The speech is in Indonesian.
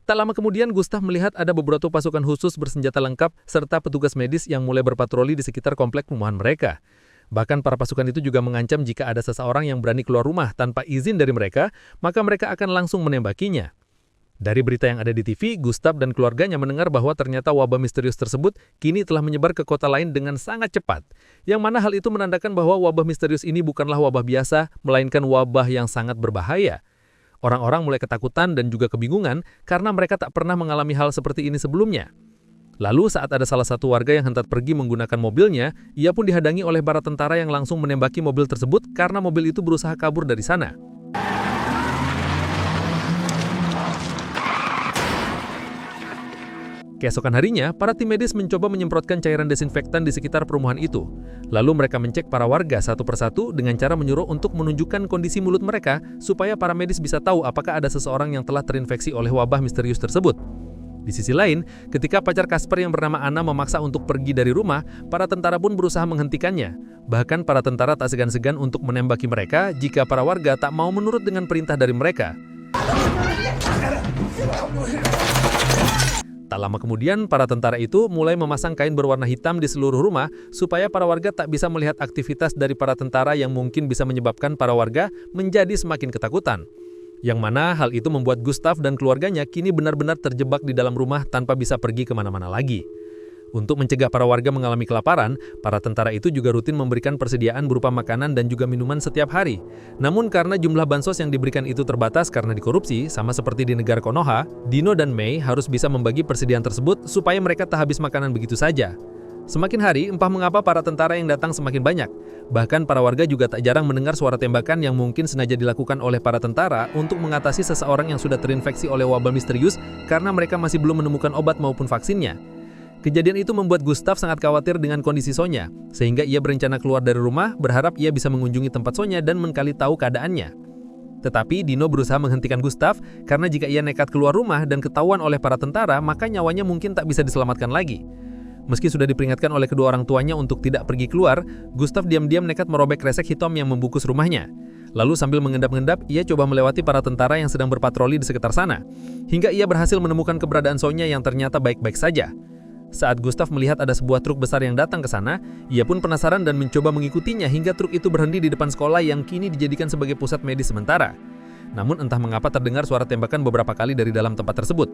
Tak lama kemudian, Gustav melihat ada beberapa pasukan khusus bersenjata lengkap serta petugas medis yang mulai berpatroli di sekitar komplek perumahan mereka. Bahkan para pasukan itu juga mengancam jika ada seseorang yang berani keluar rumah tanpa izin dari mereka, maka mereka akan langsung menembakinya. Dari berita yang ada di TV, Gustav dan keluarganya mendengar bahwa ternyata wabah misterius tersebut kini telah menyebar ke kota lain dengan sangat cepat. Yang mana hal itu menandakan bahwa wabah misterius ini bukanlah wabah biasa, melainkan wabah yang sangat berbahaya. Orang-orang mulai ketakutan dan juga kebingungan karena mereka tak pernah mengalami hal seperti ini sebelumnya. Lalu saat ada salah satu warga yang hendak pergi menggunakan mobilnya, ia pun dihadang oleh para tentara yang langsung menembaki mobil tersebut karena mobil itu berusaha kabur dari sana. Keesokan harinya, para tim medis mencoba menyemprotkan cairan desinfektan di sekitar perumahan itu. Lalu mereka mencek para warga satu persatu dengan cara menyuruh untuk menunjukkan kondisi mulut mereka supaya para medis bisa tahu apakah ada seseorang yang telah terinfeksi oleh wabah misterius tersebut. Di sisi lain, ketika pacar Casper yang bernama Anna memaksa untuk pergi dari rumah, para tentara pun berusaha menghentikannya. Bahkan para tentara tak segan-segan untuk menembaki mereka jika para warga tak mau menurut dengan perintah dari mereka. Tak lama kemudian, para tentara itu mulai memasang kain berwarna hitam di seluruh rumah supaya para warga tak bisa melihat aktivitas dari para tentara yang mungkin bisa menyebabkan para warga menjadi semakin ketakutan. Yang mana hal itu membuat Gustav dan keluarganya kini benar-benar terjebak di dalam rumah tanpa bisa pergi kemana-mana lagi. Untuk mencegah para warga mengalami kelaparan, para tentara itu juga rutin memberikan persediaan berupa makanan dan juga minuman setiap hari. Namun karena jumlah bansos yang diberikan itu terbatas karena dikorupsi, sama seperti di negara Konoha, Dino dan Mei harus bisa membagi persediaan tersebut supaya mereka tak habis makanan begitu saja. Semakin hari, entah mengapa para tentara yang datang semakin banyak. Bahkan para warga juga tak jarang mendengar suara tembakan yang mungkin sengaja dilakukan oleh para tentara untuk mengatasi seseorang yang sudah terinfeksi oleh wabah misterius karena mereka masih belum menemukan obat maupun vaksinnya. Kejadian itu membuat Gustav sangat khawatir dengan kondisi Sonya, sehingga ia berencana keluar dari rumah berharap ia bisa mengunjungi tempat Sonya dan mencari tahu keadaannya. Tetapi Dino berusaha menghentikan Gustav karena jika ia nekat keluar rumah dan ketahuan oleh para tentara, maka nyawanya mungkin tak bisa diselamatkan lagi. Meski sudah diperingatkan oleh kedua orang tuanya untuk tidak pergi keluar, Gustav diam-diam nekat merobek kresek hitam yang membungkus rumahnya. Lalu sambil mengendap-endap, ia coba melewati para tentara yang sedang berpatroli di sekitar sana, hingga ia berhasil menemukan keberadaan Sonya yang ternyata baik-baik saja. Saat Gustav melihat ada sebuah truk besar yang datang ke sana, ia pun penasaran dan mencoba mengikutinya hingga truk itu berhenti di depan sekolah yang kini dijadikan sebagai pusat medis sementara. Namun entah mengapa terdengar suara tembakan beberapa kali dari dalam tempat tersebut.